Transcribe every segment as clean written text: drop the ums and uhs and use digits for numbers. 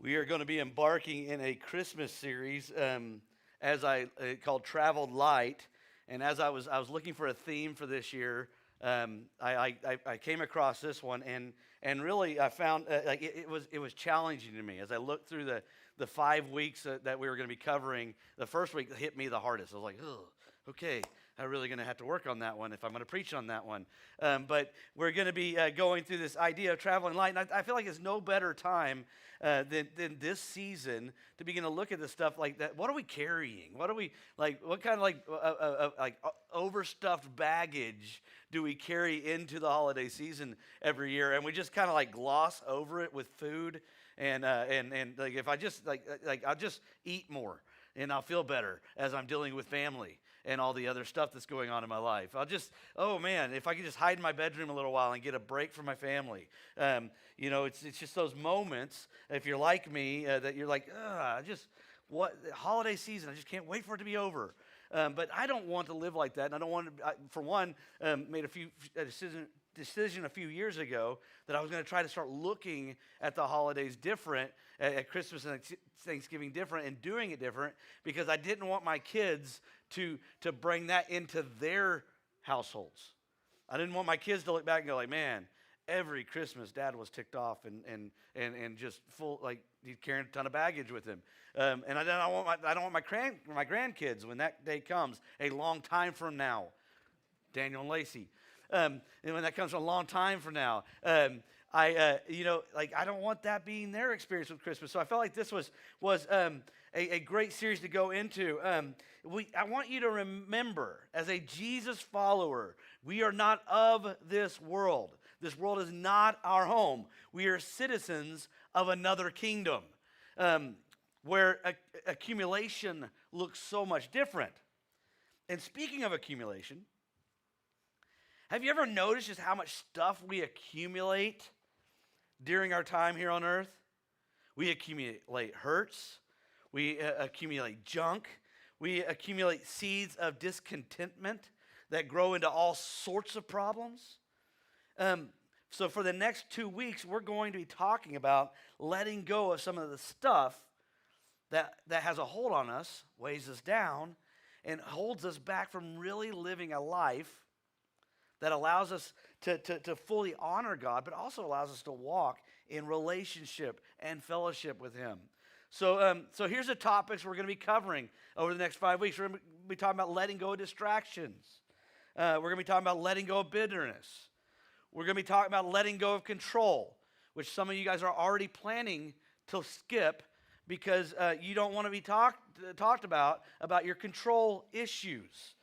We are going to be embarking in a Christmas series called Traveled Light. And as I was looking for a theme for this year, I came across this one, and really I found it was challenging to me as I looked through the 5 weeks that we were going to be covering. The first week hit me the hardest. I was like, oh, okay, I'm really going to have to work on that one if I'm going to preach on that one. But we're going to be going through this idea of traveling light, and I feel like it's no better time than this season to begin to look at this stuff like that. What are we carrying? What are we like? What kind of overstuffed baggage do we carry into the holiday season every year? And we just kind of gloss over it with food, and like if I just I'll just eat more and I'll feel better as I'm dealing with family and all the other stuff that's going on in my life. Oh man, if I could just hide in my bedroom a little while and get a break from my family. It's just those moments, if you're like me, that you're like, holiday season, I just can't wait for it to be over. But I don't want to live like that, and I don't want to, for one, made a decision a few years ago that I was going to try to start looking at the holidays different, at Christmas and Thanksgiving different, and doing it different, because I didn't want my kids to bring that into their households. I didn't want my kids to look back and go like, man, every Christmas Dad was ticked off and just full, like he's carrying a ton of baggage with him. And I don't want my grandkids, when that day comes, a long time from now, Daniel and Lacey, and when that comes a long time from now, I don't want that being their experience with Christmas. So I felt like this was a great series to go into. I want you to remember, as a Jesus follower, we are not of this world. This world is not our home. We are citizens of another kingdom, where accumulation looks so much different. And speaking of accumulation, have you ever noticed just how much stuff we accumulate during our time here on earth? We accumulate hurts. We accumulate junk. We accumulate seeds of discontentment that grow into all sorts of problems. So for the next 2 weeks, we're going to be talking about letting go of some of the stuff that has a hold on us, weighs us down, and holds us back from really living a life that allows us to fully honor God, but also allows us to walk in relationship and fellowship with Him. So here's the topics we're going to be covering over the next 5 weeks. We're going to be talking about letting go of distractions. We're going to be talking about letting go of bitterness. We're going to be talking about letting go of control, which some of you guys are already planning to skip because you don't want to be talked about your control issues.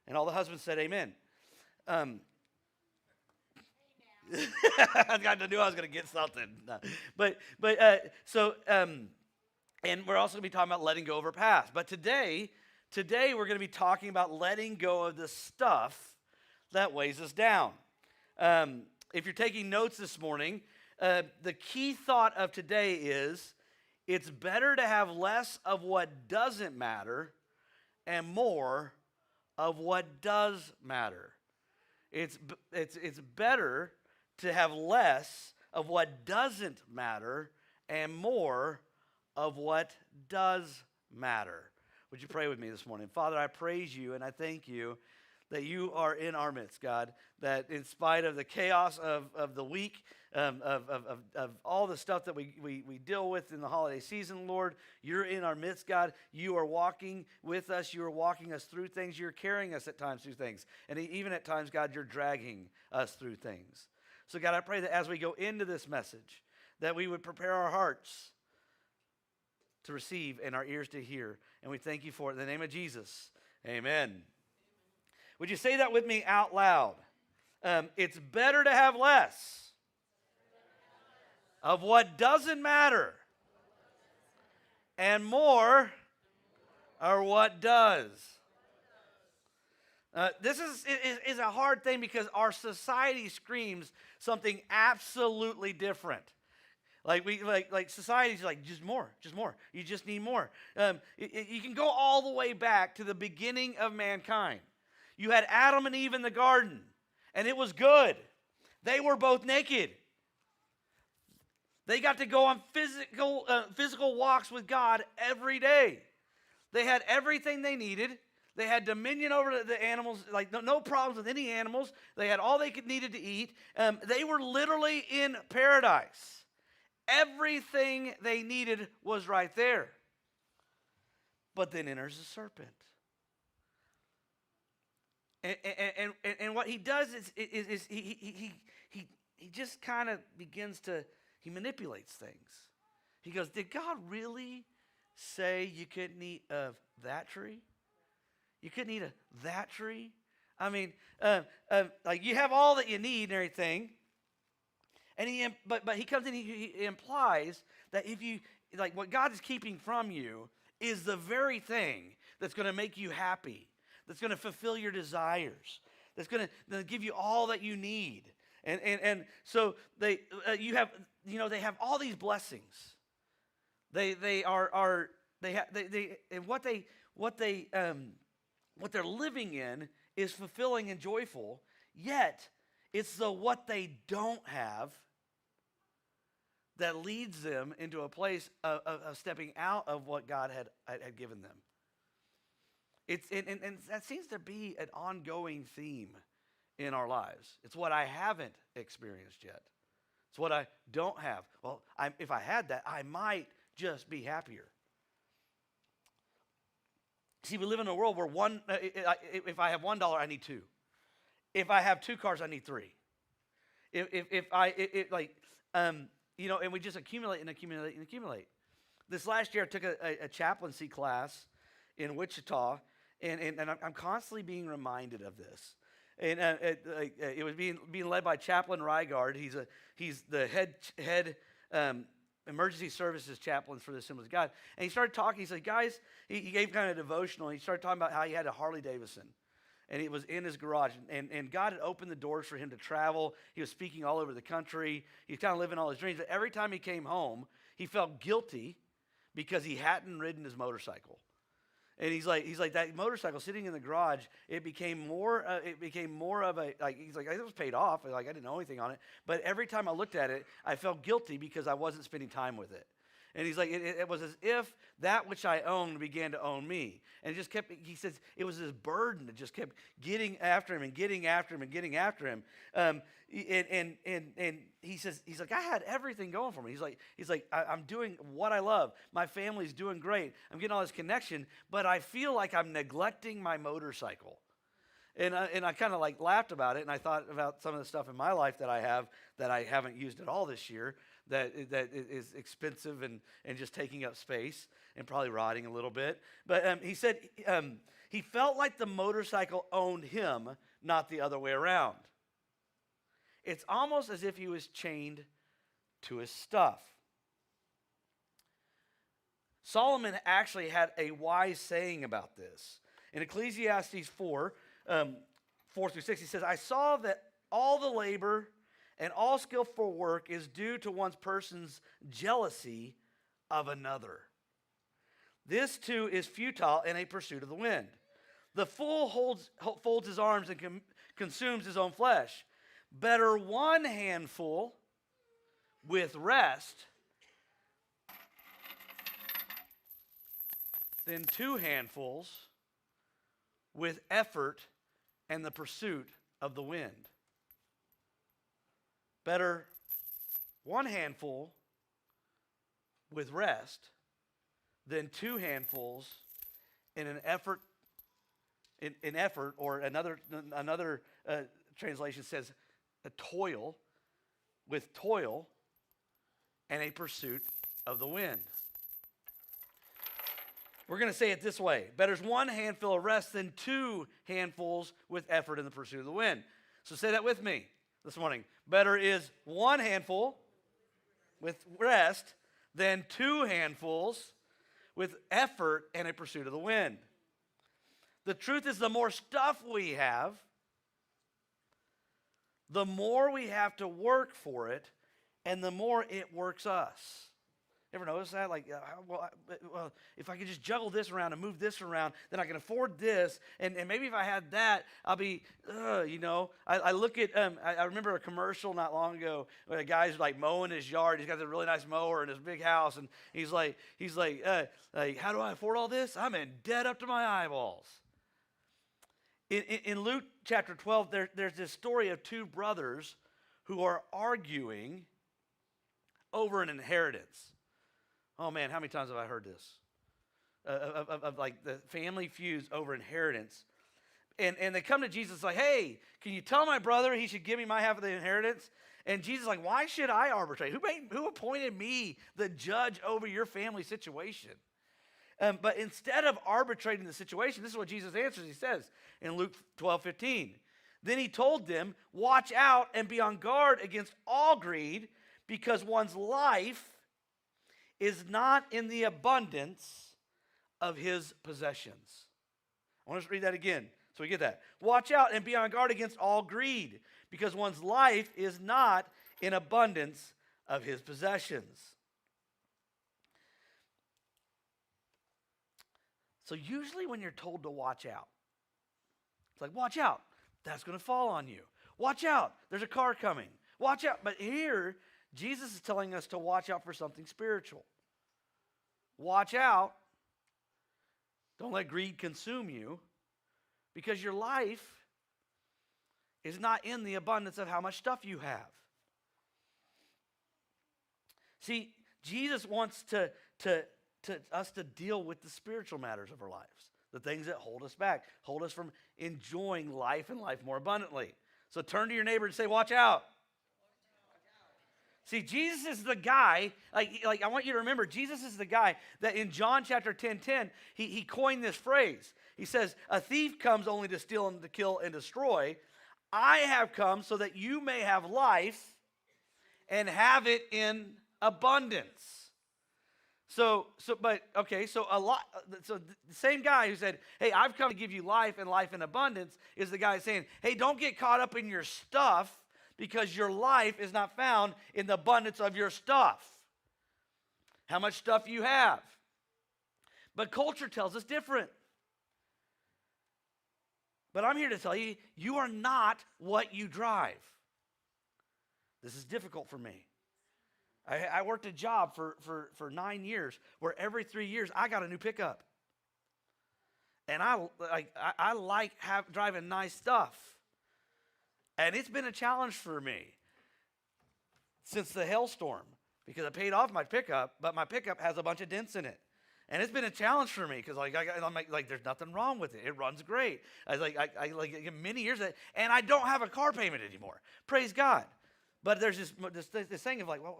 And all the husbands said amen. I knew I was going to get something. No. And we're also going to be talking about letting go of our past. But today we're going to be talking about letting go of the stuff that weighs us down. If you're taking notes this morning, the key thought of today is it's better to have less of what doesn't matter and more of what does matter. It's better to have less of what doesn't matter and more of what does matter. Would you pray with me this morning? Father, I praise you and I thank you that you are in our midst, God, that in spite of the chaos of the week, of all the stuff that we deal with in the holiday season, Lord, you're in our midst, God. You are walking with us. You are walking us through things. You're carrying us at times through things. And even at times, God, you're dragging us through things. So, God, I pray that as we go into this message, that we would prepare our hearts to receive and our ears to hear. And we thank you for it. In the name of Jesus, amen. Would you say that with me out loud? It's better to have less of what doesn't matter and more of what does. This is a hard thing because our society screams something absolutely different. Like society's like, just more. You just need more. You can go all the way back to the beginning of mankind. You had Adam and Eve in the garden, and it was good. They were both naked. They got to go on physical walks with God every day. They had everything they needed. They had dominion over the animals, like no problems with any animals. They had all they needed to eat. They were literally in paradise. Everything they needed was right there. But then enters the serpent. And what he does is he just kind of begins to, he manipulates things. He goes, did God really say you couldn't eat of that tree? You couldn't eat of that tree? I mean, like you have all that you need and everything. And but he comes in, he implies that if you, like what God is keeping from you is the very thing that's going to make you happy, that's going to fulfill your desires, that's going to give you all that you need. And so they they have all these blessings. They are and what they're living in is fulfilling and joyful. Yet it's the what they don't have that leads them into a place of stepping out of what God had given them. And that seems to be an ongoing theme in our lives. It's what I haven't experienced yet. It's what I don't have. Well, if I had that, I might just be happier. See, we live in a world where if I have $1, I need two. If I have 2 cars, I need 3. And we just accumulate and accumulate and accumulate. This last year, I took a chaplaincy class in Wichita, and I'm constantly being reminded of this. And it was being led by Chaplain Rygard. He's the head emergency services chaplain for the Assemblies of God. And he started talking. He said, guys, he gave kind of a devotional. And he started talking about how he had a Harley Davidson. And it was in his garage. And God had opened the doors for him to travel. He was speaking all over the country. He was kind of living all his dreams. But every time he came home, he felt guilty because he hadn't ridden his motorcycle. And he's like that motorcycle sitting in the garage. It became more of a, like, he's like, it was paid off. Like, I didn't know anything on it. But every time I looked at it, I felt guilty because I wasn't spending time with it. And he's like, it was as if that which I owned began to own me. And it just kept, he says, it was this burden that just kept getting after him and getting after him and getting after him. And he says, he's like, I had everything going for me. He's like, I'm doing what I love. My family's doing great. I'm getting all this connection, but I feel like I'm neglecting my motorcycle. And I kind of like laughed about it, and I thought about some of the stuff in my life that I haven't used at all this year, that is expensive and just taking up space and probably rotting a little bit. But he said he felt like the motorcycle owned him, not the other way around. It's almost as if he was chained to his stuff. Solomon actually had a wise saying about this. In Ecclesiastes 4, 4-6, he says, I saw that all the labor and all skillful work is due to one person's jealousy of another. This too is futile in a pursuit of the wind. The fool folds his arms and consumes his own flesh. Better one handful with rest than 2 handfuls with effort and the pursuit of the wind. Better one handful with rest than 2 handfuls in an effort. In effort, or another translation says a toil, with toil and a pursuit of the wind. We're going to say it this way. Better is 1 handful of rest than 2 handfuls with effort in the pursuit of the wind. So say that with me this morning. Better is 1 handful with rest than 2 handfuls with effort and a pursuit of the wind. The truth is, the more stuff we have, the more we have to work for it, and the more it works us. Ever notice that? Like, well, if I could just juggle this around and move this around, then I can afford this. And maybe if I had that, I'll be, I look at, I remember a commercial not long ago where a guy's like mowing his yard. He's got this really nice mower in his big house. And he's like, how do I afford all this? I'm in debt up to my eyeballs. In Luke chapter 12, there's this story of two brothers who are arguing over an inheritance. Oh man, how many times have I heard this? Of like the family feuds over inheritance. And they come to Jesus like, hey, can you tell my brother he should give me my half of the inheritance? And Jesus is like, why should I arbitrate? Who appointed me the judge over your family situation? But instead of arbitrating the situation, this is what Jesus answers. He says in Luke 12:15, then he told them, watch out and be on guard against all greed, because one's life is not in the abundance of his possessions. I want us to read that again so we get that. Watch out and be on guard against all greed, because one's life is not in abundance of his possessions. So usually when you're told to watch out, it's like, watch out, that's going to fall on you. Watch out, there's a car coming. Watch out. But here, Jesus is telling us to watch out for something spiritual. Watch out. Don't let greed consume you, because your life is not in the abundance of how much stuff you have. See, Jesus wants us to deal with the spiritual matters of our lives, the things that hold us back, hold us from enjoying life and life more abundantly. So turn to your neighbor and say, watch out. See, Jesus is the guy, like I want you to remember, Jesus is the guy that in John chapter 10:10, he coined this phrase. He says, a thief comes only to steal and to kill and destroy. I have come so that you may have life and have it in abundance. So the same guy who said, hey, I've come to give you life and life in abundance is the guy saying, hey, don't get caught up in your stuff, because your life is not found in the abundance of your stuff. How much stuff you have. But culture tells us different. But I'm here to tell you, you are not what you drive. This is difficult for me. I worked a job for 9 years where every 3 years I got a new pickup. And I like driving nice stuff. And it's been a challenge for me since the hailstorm, because I paid off my pickup, but my pickup has a bunch of dents in it. And it's been a challenge for me because I'm like, there's nothing wrong with it. It runs great. I many years, and I don't have a car payment anymore. Praise God. But there's this thing of like, well,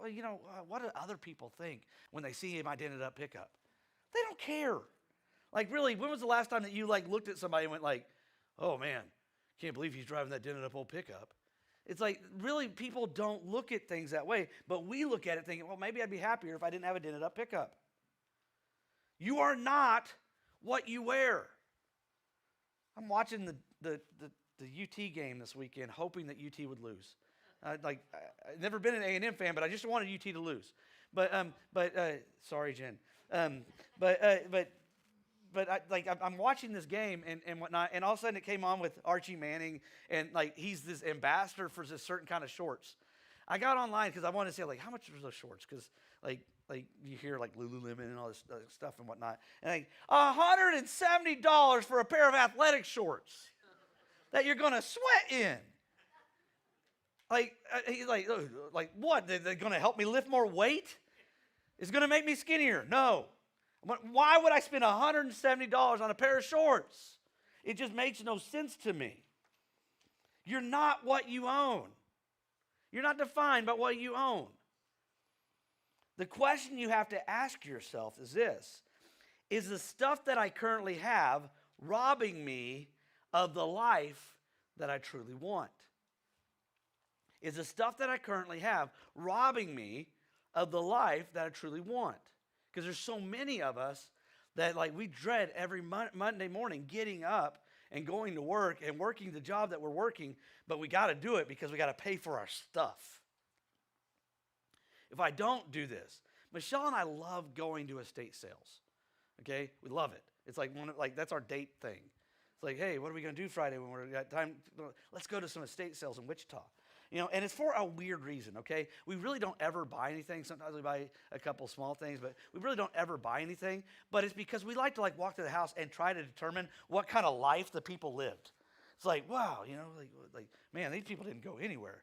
what do other people think when they see my dented up pickup? They don't care. Like, really, when was the last time that you looked at somebody and went like, oh man, can't believe he's driving that dented up old pickup? It's like, really, people don't look at things that way, but we look at it thinking, well, maybe I'd be happier if I didn't have a dented up pickup. You are not what you wear. I'm watching the UT game this weekend, hoping that UT would lose. I've never been an A&M fan, but I just wanted UT to lose. But sorry, Jen. I'm watching this game and whatnot, and all of a sudden it came on with Archie Manning, and he's this ambassador for this certain kind of shorts. I got online because I wanted to say how much are those shorts? Because you hear Lululemon and all this stuff and whatnot, and $170 for a pair of athletic shorts that you're gonna sweat in. He's what? They're gonna help me lift more weight? It's gonna make me skinnier? No. Why would I spend $170 on a pair of shorts? It just makes no sense to me. You're not what you own. You're not defined by what you own. The question you have to ask yourself is this: is the stuff that I currently have robbing me of the life that I truly want? Is the stuff that I currently have robbing me of the life that I truly want? Because there's so many of us that we dread every Monday morning getting up and going to work and working the job that we're working, but we got to do it because we got to pay for our stuff. If I don't do this, Michelle and I love going to estate sales. Okay, we love it. It's like that's our date thing. It's like, hey, what are we going to do Friday when we're got time? Let's go to some estate sales in Wichita. And it's for a weird reason, okay? We really don't ever buy anything. Sometimes we buy a couple small things, but we really don't ever buy anything. But it's because we like to walk to the house and try to determine what kind of life the people lived. It's like, wow, man, these people didn't go anywhere.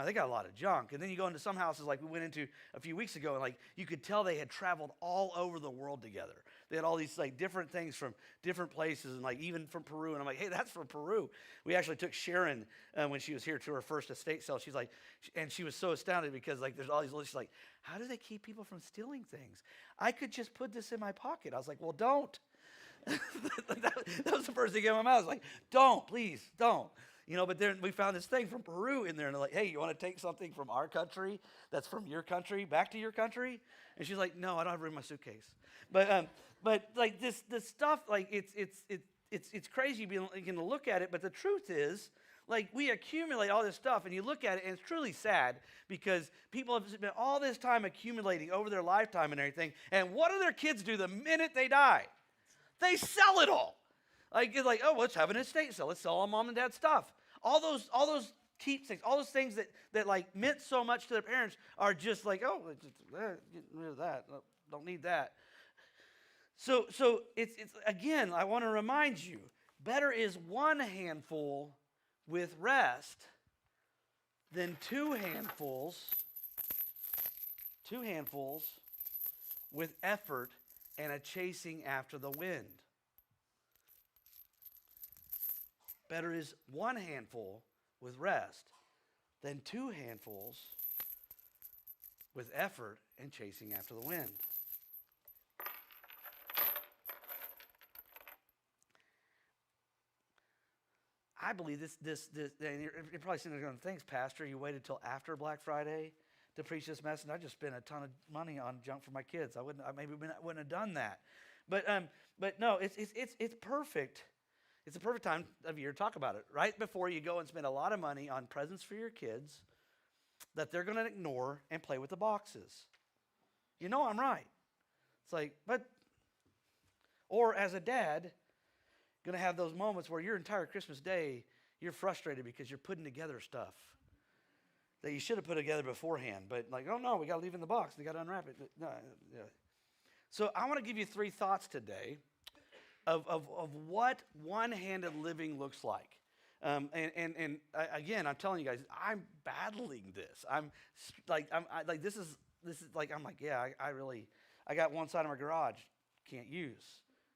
They got a lot of junk. And then you go into some houses like we went into a few weeks ago, and you could tell they had traveled all over the world together. They had all these different things from different places, and even from Peru. And I'm like, hey, that's from Peru. We actually took Sharon when she was here to her first estate sale. She's like, and she was so astounded because there's all these lists. She's like, how do they keep people from stealing things? I could just put this in my pocket. I was like, well, don't. that was the first thing in my mouth. I was like, don't, please, don't. But then we found this thing from Peru in there, and they're like, hey, you want to take something from our country that's from your country back to your country? And she's like, no, I don't have room in my suitcase. But this stuff, it's crazy being to look at it. But the truth is, we accumulate all this stuff, and you look at it, and it's truly sad because people have spent all this time accumulating over their lifetime and everything. And what do their kids do the minute they die? They sell it all. Oh, let's have an estate sale. Let's sell all mom and dad's stuff. All those keepsakes, all those things that meant so much to their parents are just get rid of that. Don't need that. So it's again, I want to remind you, better is one handful with rest than two handfuls with effort and a chasing after the wind. Better is one handful with rest than two handfuls with effort and chasing after the wind. I believe this and you're probably sitting there going, thanks, Pastor, you waited till after Black Friday to preach this message. I just spent a ton of money on junk for my kids. I wouldn't have done that. But no, it's perfect. It's a perfect time of year to talk about it. Right before you go and spend a lot of money on presents for your kids that they're going to ignore and play with the boxes. I'm right. It's or as a dad, going to have those moments where your entire Christmas day, you're frustrated because you're putting together stuff that you should have put together beforehand. But oh no, we got to leave it in the box. We got to unwrap it. No, yeah. So I want to give you three thoughts today of what one-handed living looks like. Again, I'm telling you guys, I'm battling this. I got one side of my garage can't use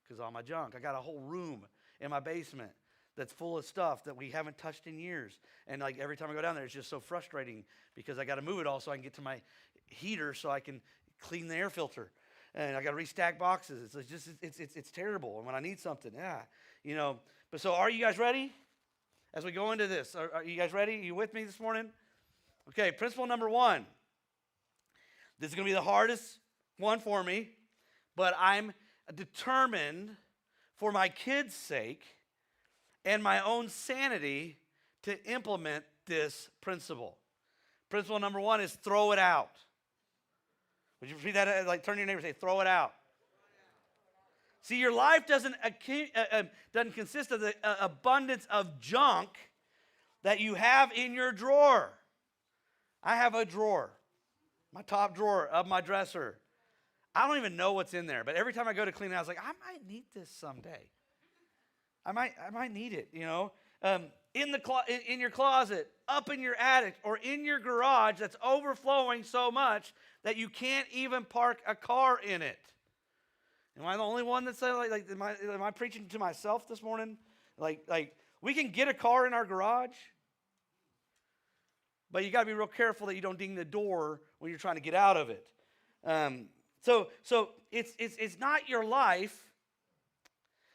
because of all my junk. I got a whole room in my basement that's full of stuff that we haven't touched in years. And every time I go down there, it's just so frustrating because I got to move it all so I can get to my heater so I can clean the air filter. And I got to restack boxes. It's terrible. And when I need something, But so are you guys ready? As we go into this, are you guys ready? Are you with me this morning? Okay, principle number one. This is going to be the hardest one for me, but I'm determined for my kids' sake and my own sanity to implement this principle. Principle number one is throw it out. Would you repeat that? Turn to your neighbor and say, throw it out. See, your life doesn't consist of the abundance of junk that you have in your drawer. I have a drawer, my top drawer of my dresser. I don't even know what's in there, but every time I go to clean it, I was like, I might need this someday. I might need it, in your closet, up in your attic, or in your garage that's overflowing so much that you can't even park a car in it. Am I the only one that said am I preaching to myself this morning? We can get a car in our garage, but you got to be real careful that you don't ding the door when you're trying to get out of it. So it's not your life.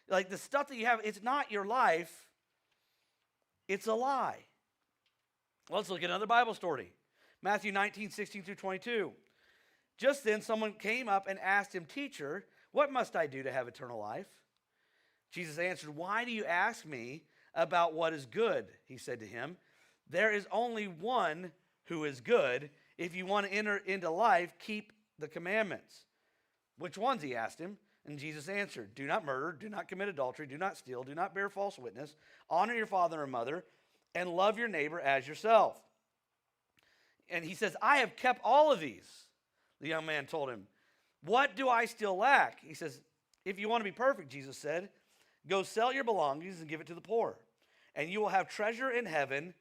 The stuff that you have, it's not your life. It's a lie. Well, let's look at another Bible story. Matthew 19:16-22. Just then someone came up and asked him, "Teacher, what must I do to have eternal life?" Jesus answered, "Why do you ask me about what is good?" He said to him, "There is only one who is good. If you want to enter into life, keep the commandments. Which ones, he asked him. And Jesus answered, do not murder, do not commit adultery, do not steal, do not bear false witness, honor your father and mother, and love your neighbor as yourself. And he says, I have kept all of these. The young man told him, what do I still lack? He says, if you want to be perfect, Jesus said, go sell your belongings and give it to the poor, and you will have treasure in heaven,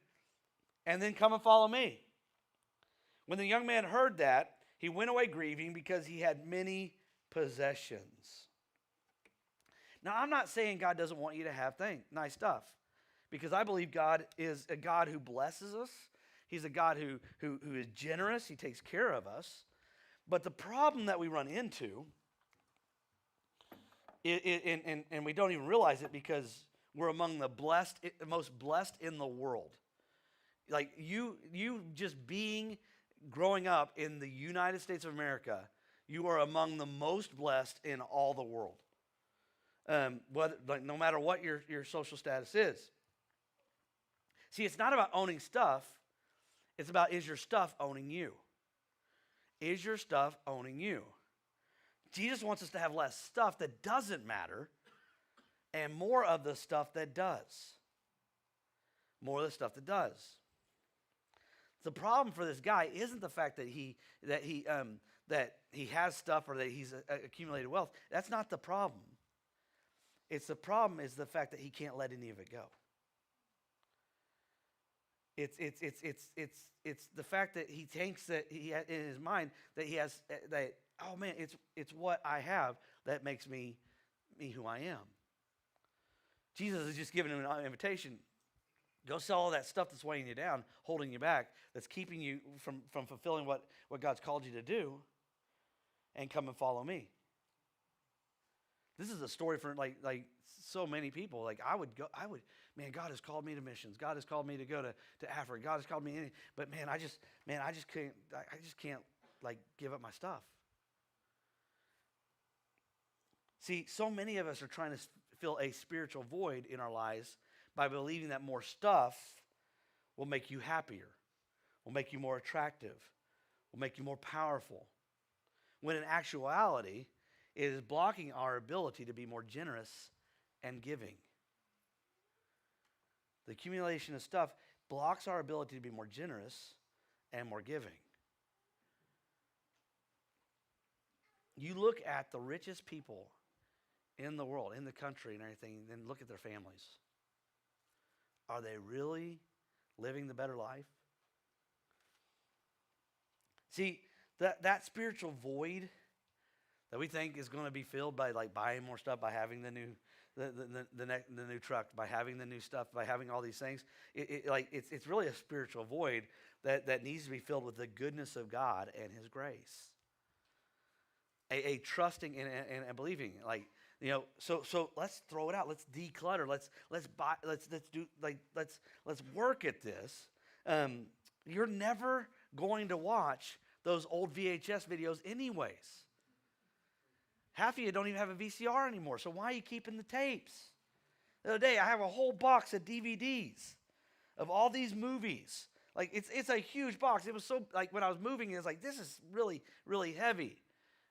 and then come and follow me. When the young man heard that, he went away grieving because he had many possessions. Now, I'm not saying God doesn't want you to have nice stuff, because I believe God is a God who blesses us. He's a God who is generous. He takes care of us. But the problem that we run into, and we don't even realize it because we're among the most blessed in the world. Like you just growing up in the United States of America, you are among the most blessed in all the world. No matter what your social status is. See, it's not about owning stuff. It's about, is your stuff owning you? Is your stuff owning you? Jesus wants us to have less stuff that doesn't matter and more of the stuff that does. More of the stuff that does. The problem for this guy isn't the fact that he has stuff or that he's accumulated wealth. That's not the problem. The problem is the fact that he can't let any of it go. It's the fact that he thinks that he in his mind that he has that, oh man, it's what I have that makes me who I am. Jesus is just giving him an invitation. Go sell all that stuff that's weighing you down, holding you back, that's keeping you from fulfilling what God's called you to do, and come and follow me. This is a story for like so many people. Like man, God has called me to missions. God has called me to go to Africa. God has called me but man, I just can't like give up my stuff. See, so many of us are trying to fill a spiritual void in our lives by believing that more stuff will make you happier, will make you more attractive, will make you more powerful. When in actuality, it is blocking our ability to be more generous and giving. The accumulation of stuff blocks our ability to be more generous and more giving. You look at the richest people in the world, in the country and everything, and then look at their families. Are they really living the better life? See, that spiritual void that we think is going to be filled by like buying more stuff, by having the new truck, by having the new stuff, by having all these things, it's really a spiritual void that needs to be filled with the goodness of God and His grace. A trusting and believing, so let's throw it out. Let's declutter. Let's work at this. You're never going to watch those old VHS videos anyways. Half of you don't even have a VCR anymore, so why are you keeping the tapes? The other day, I have a whole box of DVDs of all these movies. Like, it's a huge box. It was so, like, when I was moving, it was like, this is really, really heavy.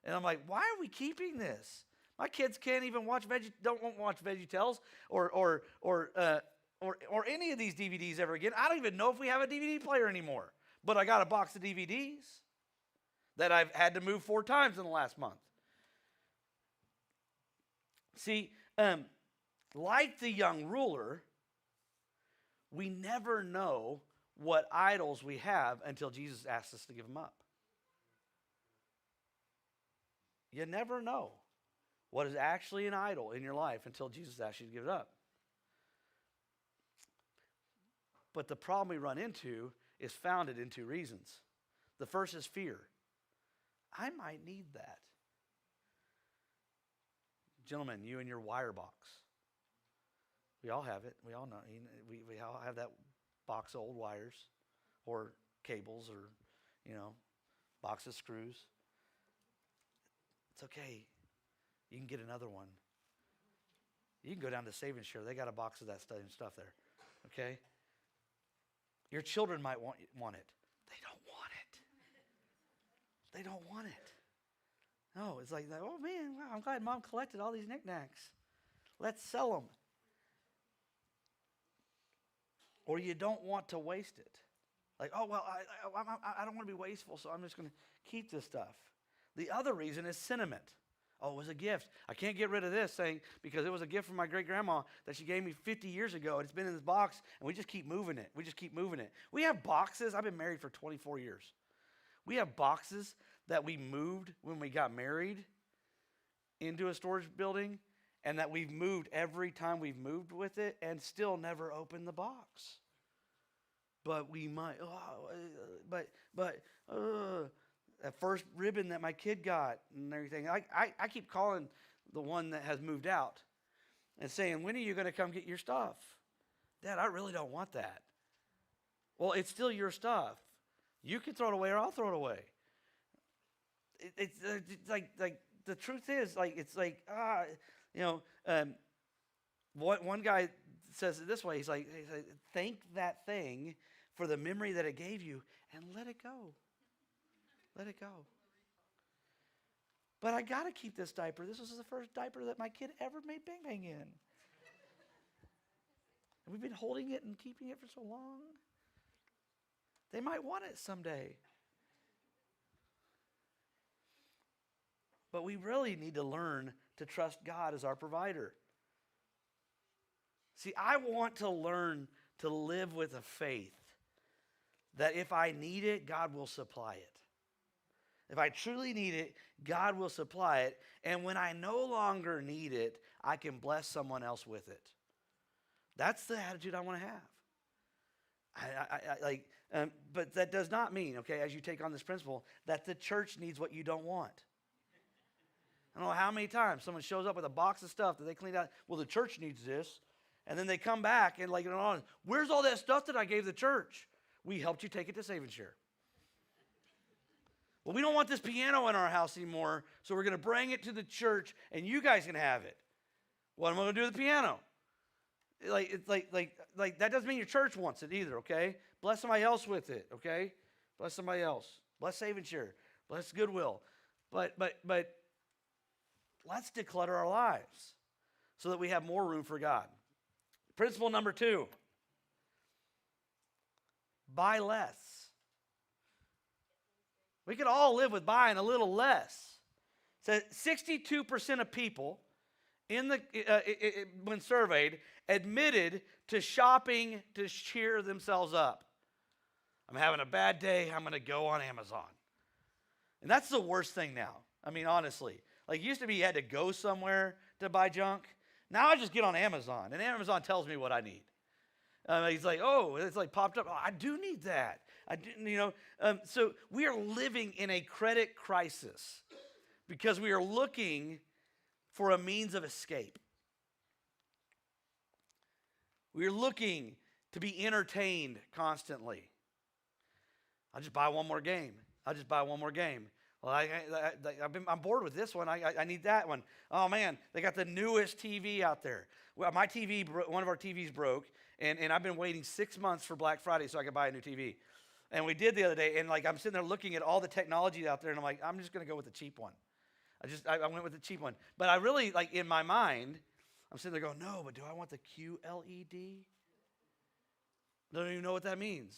And I'm like, why are we keeping this? My kids can't even don't want to watch VeggieTales or any of these DVDs ever again. I don't even know if we have a DVD player anymore. But I got a box of DVDs that I've had to move 4 times in the last month. See, like the young ruler, we never know what idols we have until Jesus asks us to give them up. You never know what is actually an idol in your life until Jesus asks you to give it up. But the problem we run into is founded in 2 reasons. The first is fear. I might need that. Gentlemen, you and your wire box. We all have it. We all know. We all have that box of old wires or cables or, box of screws. It's okay. You can get another one. You can go down to Save and Share. They got a box of that stuff there. Okay? Your children might want it. They don't want it. They don't want it. No, it's like, oh man, wow, I'm glad Mom collected all these knickknacks. Let's sell them. Or you don't want to waste it. Like, oh, well, I don't want to be wasteful, so I'm just going to keep this stuff. The other reason is sentiment. Oh, it was a gift. I can't get rid of this thing because it was a gift from my great-grandma that she gave me 50 years ago, and it's been in this box, and we just keep moving it. We have boxes. I've been married for 24 years. We have boxes that we moved when we got married into a storage building, and that we've moved every time we've moved with it and still never opened the box. But we might, that first ribbon that my kid got and everything, I keep calling the one that has moved out and saying, when are you going to come get your stuff? Dad, I really don't want that. Well, it's still your stuff. You can throw it away or I'll throw it away. It's like the truth is, one guy says it this way. He's like, thank that thing for the memory that it gave you and let it go. Let it go. But I got to keep this diaper. This was the first diaper that my kid ever made Bang Bang in. And we've been holding it and keeping it for so long. They might want it someday. But we really need to learn to trust God as our provider. See, I want to learn to live with a faith that if I need it, God will supply it. If I truly need it, God will supply it. And when I no longer need it, I can bless someone else with it. That's the attitude I want to have. But that does not mean, okay, as you take on this principle, that the church needs what you don't want. I don't know how many times someone shows up with a box of stuff that they cleaned out. Well, the church needs this. And then they come back and where's all that stuff that I gave the church? We helped you take it to Save and Share. Well, we don't want this piano in our house anymore, so we're going to bring it to the church, and you guys can have it. What am I going to do with the piano? That doesn't mean your church wants it either, okay? Bless somebody else with it, okay? Bless somebody else. Bless Save and Share. Bless Goodwill. But let's declutter our lives so that we have more room for God. Principle number 2. Buy less. We could all live with buying a little less. So 62% of people when surveyed admitted to shopping to cheer themselves up. I'm having a bad day. I'm going to go on Amazon. And that's the worst thing now. I mean, honestly. Like, it used to be you had to go somewhere to buy junk. Now I just get on Amazon, and Amazon tells me what I need. He's like, oh, it's like popped up. Oh, I do need that. I didn't, So we are living in a credit crisis because we are looking for a means of escape. We are looking to be entertained constantly. I'll just buy one more game. Well, I'm bored with this one. I need that one. Oh, man, they got the newest TV out there. Well, my TV, one of our TVs broke, and I've been waiting 6 months for Black Friday so I could buy a new TV. And we did the other day, and I'm sitting there looking at all the technology out there, and I'm like, I'm just going to go with the cheap one. I went with the cheap one. But I really, in my mind, I'm sitting there going, no, but do I want the QLED? I don't even know what that means.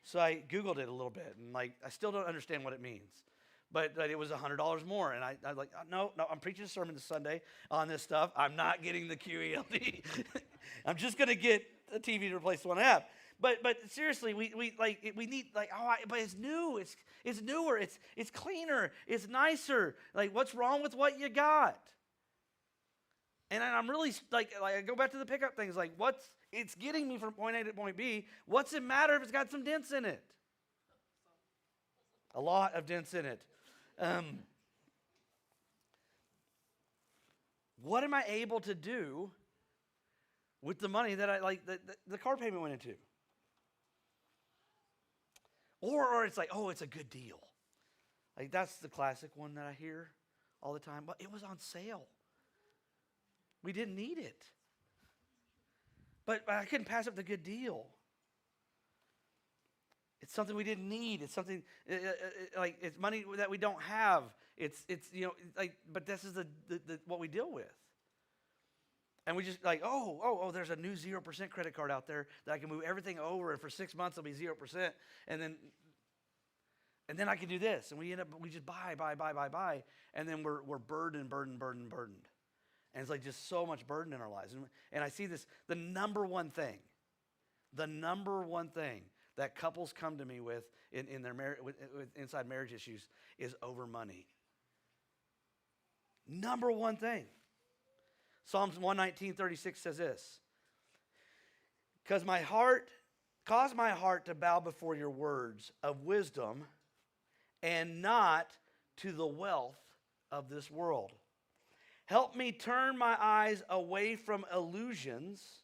So I Googled it a little bit, and I still don't understand what it means. But it was $100 more, and I was like, no, I'm preaching a sermon this Sunday on this stuff. I'm not getting the QELD. I'm just going to get a TV to replace the one I have. But seriously, we need but it's new, it's newer, it's cleaner, it's nicer. What's wrong with what you got? And I'm really I go back to the pickup things. It's getting me from point A to point B. What's it matter if it's got some dents in it? A lot of dents in it. What am I able to do with the money that the car payment went into? Or it's it's a good deal. That's the classic one that I hear all the time. But it was on sale. We didn't need it. But I couldn't pass up the good deal. It's something we didn't need. It's something like it's money that we don't have. It's like, but this is the what we deal with. And we just like, there's a new 0% credit card out there that I can move everything over, and for 6 months it'll be 0%, and then I can do this, and we just buy, and then we're burdened, and it's like just so much burden in our lives. And I see this, the number one thing that couples come to me with in their inside marriage issues is over money. Number one thing. Psalms 119:36 says this: cause my heart to bow before your words of wisdom, and not to the wealth of this world. Help me turn my eyes away from illusions,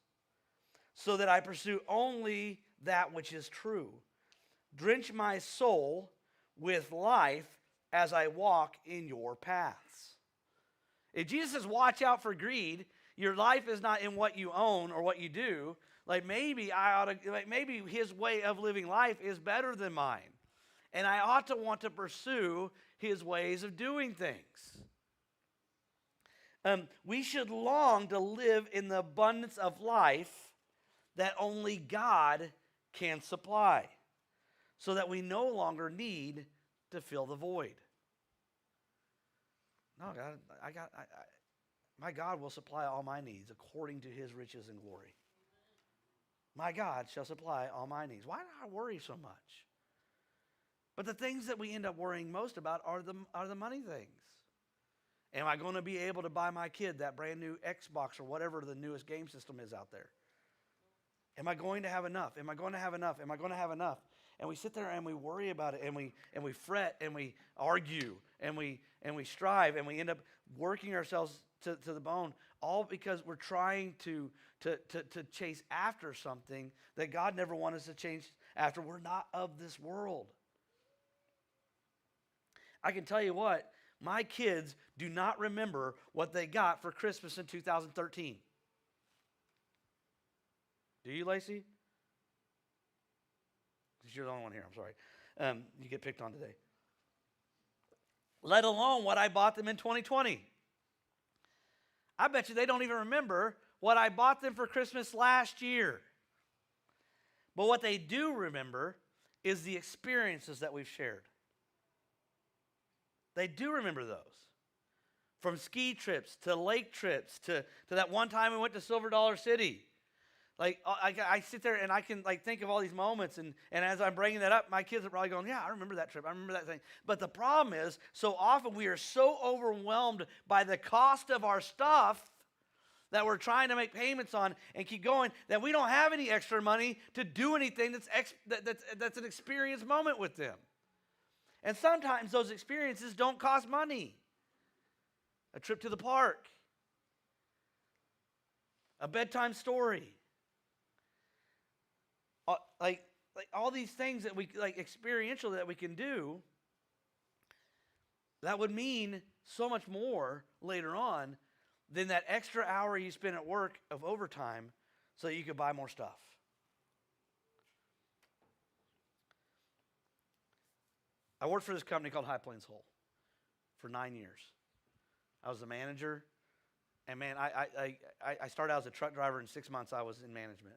so that I pursue only that which is true. Drench my soul with life as I walk in your paths. If Jesus says, watch out for greed, your life is not in what you own or what you do. Like maybe maybe his way of living life is better than mine. And I ought to want to pursue his ways of doing things. We should long to live in the abundance of life that only God can supply, so that we no longer need to fill the void. No, God, my God will supply all my needs according to his riches and glory. My God shall supply all my needs. Why do I worry so much? But the things that we end up worrying most about are the money things. Am I going to be able to buy my kid that brand new Xbox or whatever the newest game system is out there? Am I going to have enough? Am I going to have enough? Am I going to have enough? And we sit there and we worry about it, and we fret and we argue and we strive, and we end up working ourselves to the bone, all because we're trying to chase after something that God never wanted us to chase after. We're not of this world. I can tell you what, my kids do not remember what they got for Christmas in 2013. Do you, Lacey? Because you're the only one here, I'm sorry. You get picked on today. Let alone what I bought them in 2020. I bet you they don't even remember what I bought them for Christmas last year. But what they do remember is the experiences that we've shared. They do remember those. From ski trips to lake trips to that one time we went to Silver Dollar City. Like, I sit there and I can think of all these moments, and as I'm bringing that up, my kids are probably going, yeah, I remember that trip. I remember that thing. But the problem is, so often we are so overwhelmed by the cost of our stuff that we're trying to make payments on and keep going, that we don't have any extra money to do anything that's an experience moment with them. And sometimes those experiences don't cost money. A trip to the park, a bedtime story, like all these things that we experiential that we can do, that would mean so much more later on than that extra hour you spend at work of overtime so that you could buy more stuff. I worked for this company called High Plains Hull for 9 years. I was the manager, and man, I started out as a truck driver. In 6 months I was in management.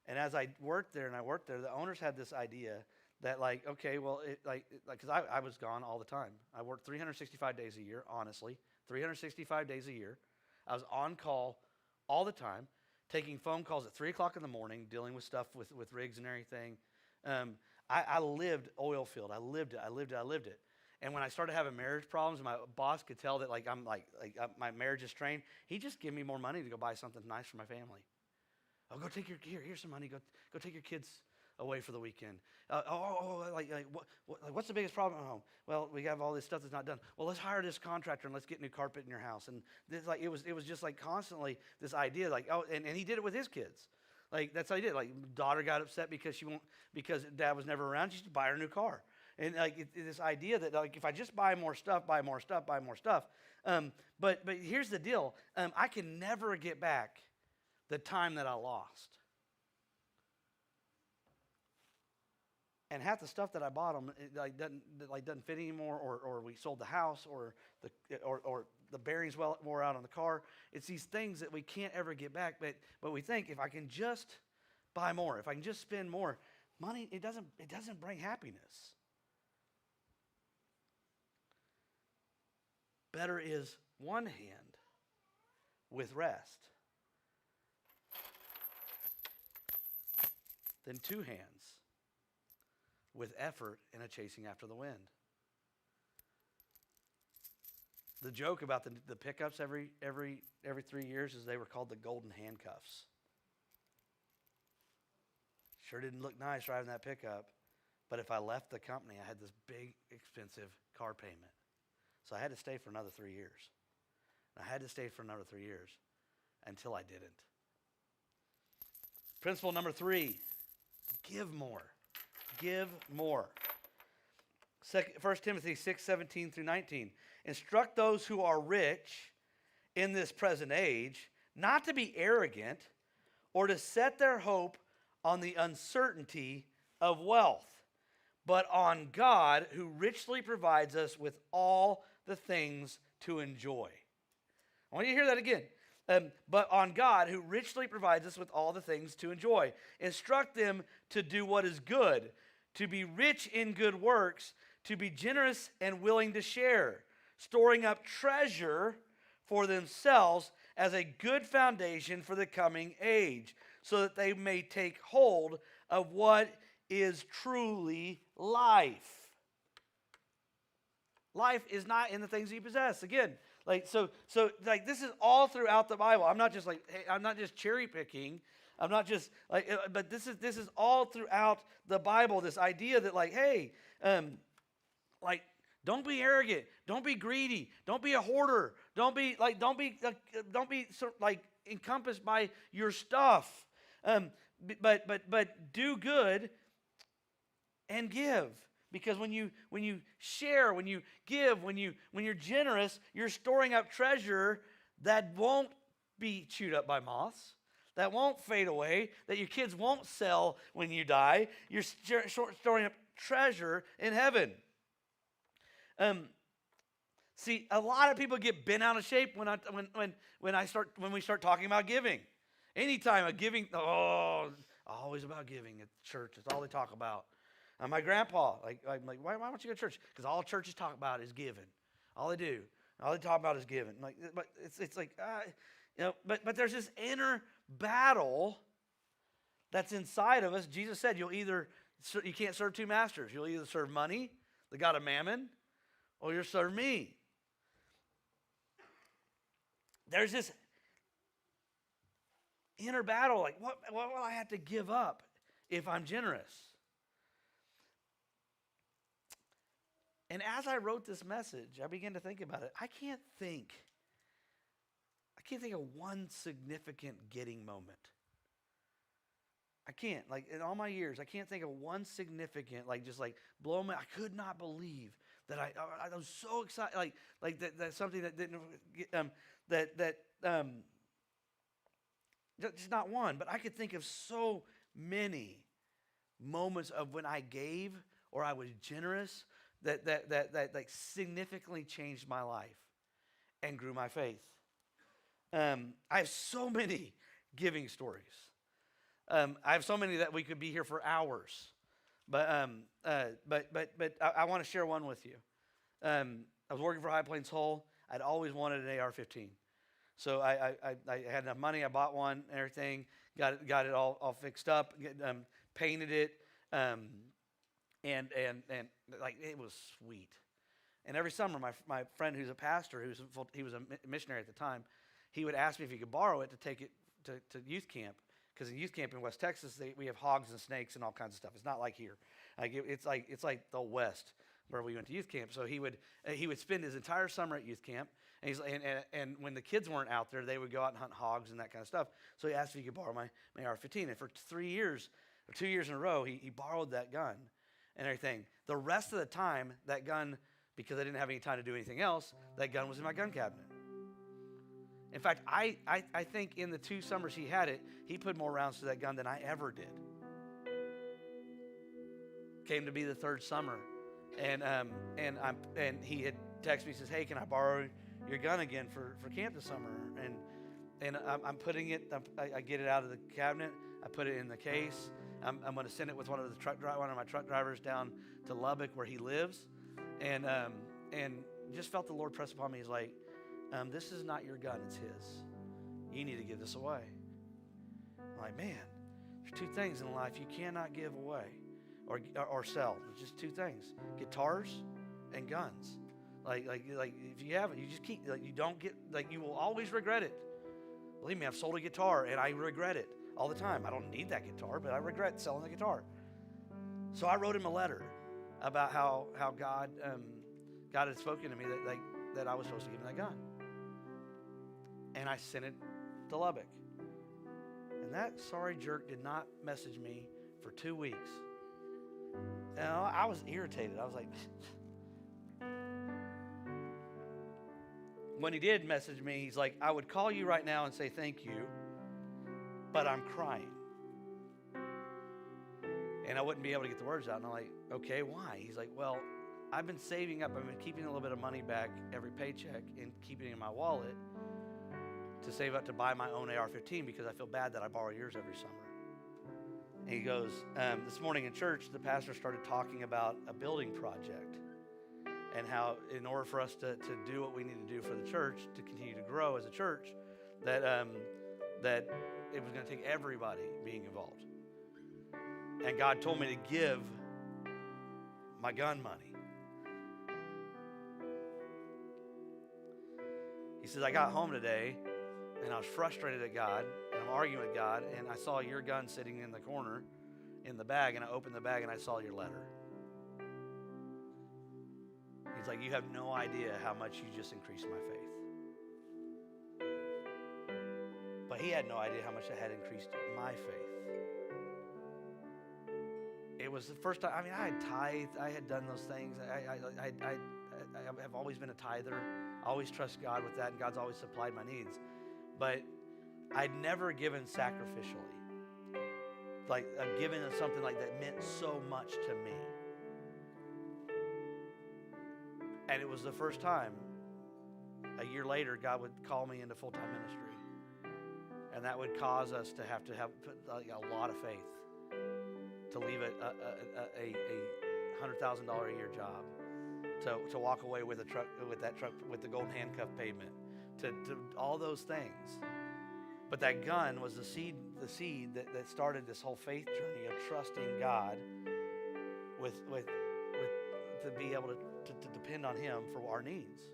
And as I worked there, the owners had this idea that because I was gone all the time. I worked 365 days a year, honestly, 365 days a year. I was on call all the time, taking phone calls at 3 o'clock in the morning, dealing with stuff with rigs and everything. I lived oil field. I lived it. And when I started having marriage problems, my boss could tell that my marriage is strained. He just give me more money to go buy something nice for my family. Oh, go take here's some money. Go take your kids away for the weekend. What's the biggest problem at home? Well, we have all this stuff that's not done. Well, let's hire this contractor and let's get new carpet in your house. And this, it was just constantly this idea and he did it with his kids. That's how he did. Daughter got upset because dad was never around. She should buy her a new car. And this idea that if I just buy more stuff. But here's the deal. I can never get back the time that I lost. And half the stuff that I bought them doesn't fit anymore, or we sold the house, or the bearings wore out on the car. It's these things that we can't ever get back. But we think, if I can just buy more, if I can just spend more money, it doesn't bring happiness. Better is one hand with rest than two hands with effort and a chasing after the wind. The joke about the pickups every 3 years is they were called the golden handcuffs. Sure didn't look nice driving that pickup, but if I left the company, I had this big, expensive car payment. So I had to stay for another 3 years. And I had to stay for another 3 years until I didn't. Principle number 3, give more. Give more. 1 Timothy 6:17 through 19. Instruct those who are rich in this present age not to be arrogant or to set their hope on the uncertainty of wealth, but on God, who richly provides us with all the things to enjoy. I want you to hear that again. But on God, who richly provides us with all the things to enjoy. Instruct them to do what is good, to be rich in good works, to be generous and willing to share, storing up treasure for themselves as a good foundation for the coming age, so that they may take hold of what is truly life. Life is not in the things you possess. Again, so this is all throughout the Bible. I'm not just cherry picking. I'm not just but this is all throughout the Bible. This idea that hey, don't be arrogant, don't be greedy, don't be a hoarder, don't be encompassed by your stuff. But do good and give. Because when you share, when you give, when you're generous, you're storing up treasure that won't be chewed up by moths, that won't fade away, that your kids won't sell when you die. You're storing up treasure in heaven. See, a lot of people get bent out of shape when we start talking about giving. Anytime a giving, always about giving at church. It's all they talk about. My grandpa, I'm like, why don't you go to church? Because all churches talk about is giving. All they do, all they talk about is giving. But but there's this inner battle that's inside of us. Jesus said, you can't serve two masters. You'll either serve money, the god of mammon, or you'll serve me. There's this inner battle, what will I have to give up if I'm generous? And as I wrote this message, I began to think about it. I can't think of one significant getting moment. I can't. In all my years, I can't think of one significant, blow my. I could not believe that I was so excited. That's something that didn't just not one, but I could think of so many moments of when I gave or I was generous that significantly changed my life and grew my faith. I have so many giving stories. I have so many that we could be here for hours. But I want to share one with you. I was working for High Plains Hull. I'd always wanted an AR-15. So I had enough money. I bought one and everything. Got it all fixed up. Painted it. And it was sweet. And every summer, my friend who's a pastor, he was a missionary at the time, he would ask me if he could borrow it to take it to youth camp. Because in youth camp in West Texas, we have hogs and snakes and all kinds of stuff. It's not like here. It's like the West where we went to youth camp. So he would spend his entire summer at youth camp. And when the kids weren't out there, they would go out and hunt hogs and that kind of stuff. So he asked if he could borrow my AR-15. And for 3 years, or 2 years in a row, he borrowed that gun and everything. The rest of the time, that gun, because I didn't have any time to do anything else, that gun was in my gun cabinet. In fact, I think in the 2 summers he had it, he put more rounds to that gun than I ever did. came to be the third summer, and he had texted me, says, "Hey, can I borrow your gun again for camp this summer?" And I'm putting it. I get it out of the cabinet. I put it in the case. I'm going to send it with one of my truck drivers down to Lubbock where he lives, and just felt the Lord press upon me. He's like, "This is not your gun; it's His. You need to give this away." I'm like, man, there's two things in life you cannot give away or sell. There's just two things: guitars and guns. Like if you have it, you just keep. Like you don't get. Like you will always regret it. Believe me, I've sold a guitar and I regret it all the time. I don't need that guitar, but I regret selling the guitar. So I wrote him a letter about how God had spoken to me that I was supposed to give him that gun, and I sent it to Lubbock. And that sorry jerk did not message me for 2 weeks. And I was irritated. I was like, when he did message me, he's like, "I would call you right now and say thank you, but I'm crying." And I wouldn't be able to get the words out. And I'm like, "Okay, why?" He's like, "Well, I've been saving up. I've been keeping a little bit of money back every paycheck and keeping it in my wallet to save up to buy my own AR-15 because I feel bad that I borrow yours every summer." And he goes, this morning in church, the pastor started talking about a building project and how in order for us to do what we need to do for the church, to continue to grow as a church, that it was going to take everybody being involved. And God told me to give my gun money. He says, "I got home today and I was frustrated at God and I'm arguing with God, and I saw your gun sitting in the corner in the bag, and I opened the bag and I saw your letter." He's like, "You have no idea how much you just increased my faith." But he had no idea how much it had increased my faith. It was the first time. I mean, I had tithed. I had done those things. I have always been a tither. I always trust God with that, and God's always supplied my needs. But I'd never given sacrificially. Like, given something like that meant so much to me. And it was the first time, a year later, God would call me into full-time ministry. And that would cause us to have a lot of faith to leave a $100,000 a year job, to walk away with that truck with the golden handcuff pavement, to all those things. But that gun was the seed that started this whole faith journey of trusting God with to be able to depend on Him for our needs.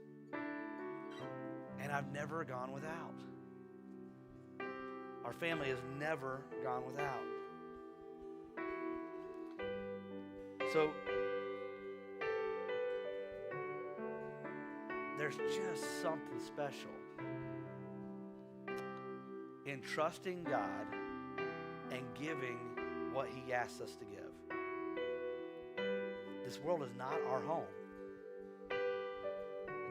And I've never gone without. Our family has never gone without. So there's just something special in trusting God and giving what He asks us to give. This world is not our home.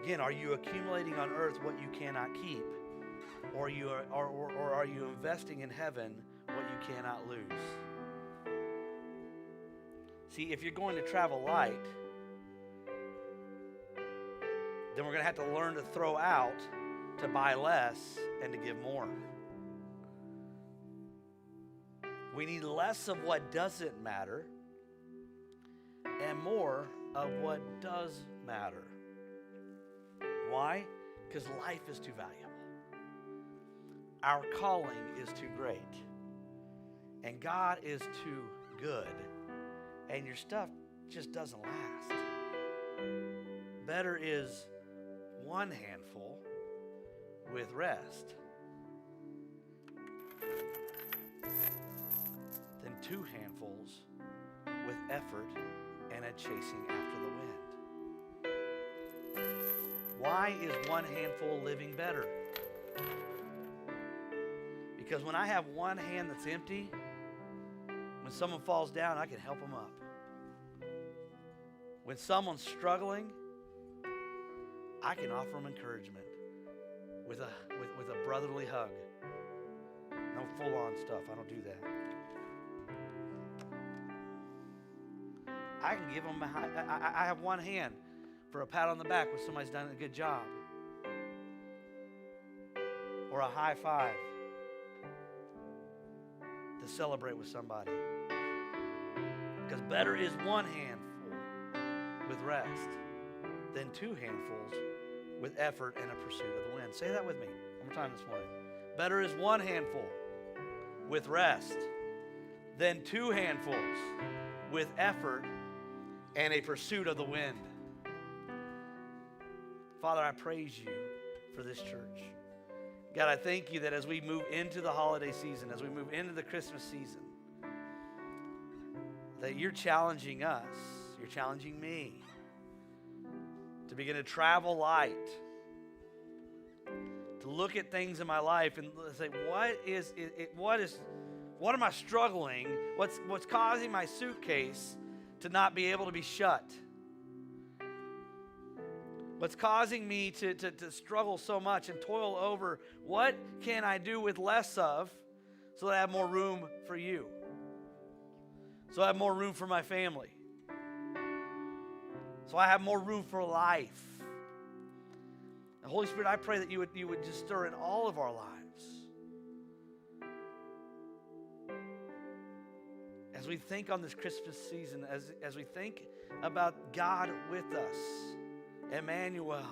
Again, are you accumulating on earth what you cannot keep? Or are you investing in heaven what you cannot lose? See, if you're going to travel light, then we're going to have to learn to throw out to buy less and to give more. We need less of what doesn't matter and more of what does matter. Why? Because life is too valuable. Our calling is too great. And God is too good. And your stuff just doesn't last. Better is one handful with rest than two handfuls with effort and a chasing after the wind. Why is one handful living better? Because when I have one hand that's empty, when someone falls down, I can help them up. When someone's struggling, I can offer them encouragement with a brotherly hug. No full-on stuff. I don't do that. I can give them I have one hand for a pat on the back when somebody's done a good job. Or a high five to celebrate with somebody. Because better is one handful with rest than two handfuls with effort and a pursuit of the wind. Say that with me one more time this morning. Better is one handful with rest than two handfuls with effort and a pursuit of the wind. Father, I praise you for this church. God, I thank you that as we move into the holiday season, as we move into the Christmas season, that you're challenging us, you're challenging me to begin to travel light, to look at things in my life and say, what am I struggling? What's causing my suitcase to not be able to be shut? What's causing me to struggle so much and toil over? What can I do with less of so that I have more room for you? So I have more room for my family. So I have more room for life. And Holy Spirit, I pray that you would just stir in all of our lives. As we think on this Christmas season, as we think about God with us, Emmanuel.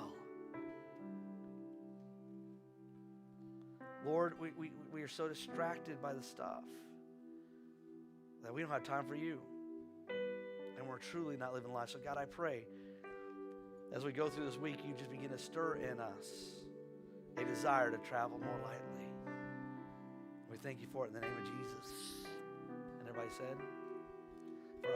Lord, we are so distracted by the stuff that we don't have time for you. And we're truly not living life. So God, I pray as we go through this week, you just begin to stir in us a desire to travel more lightly. We thank you for it in the name of Jesus. And everybody said...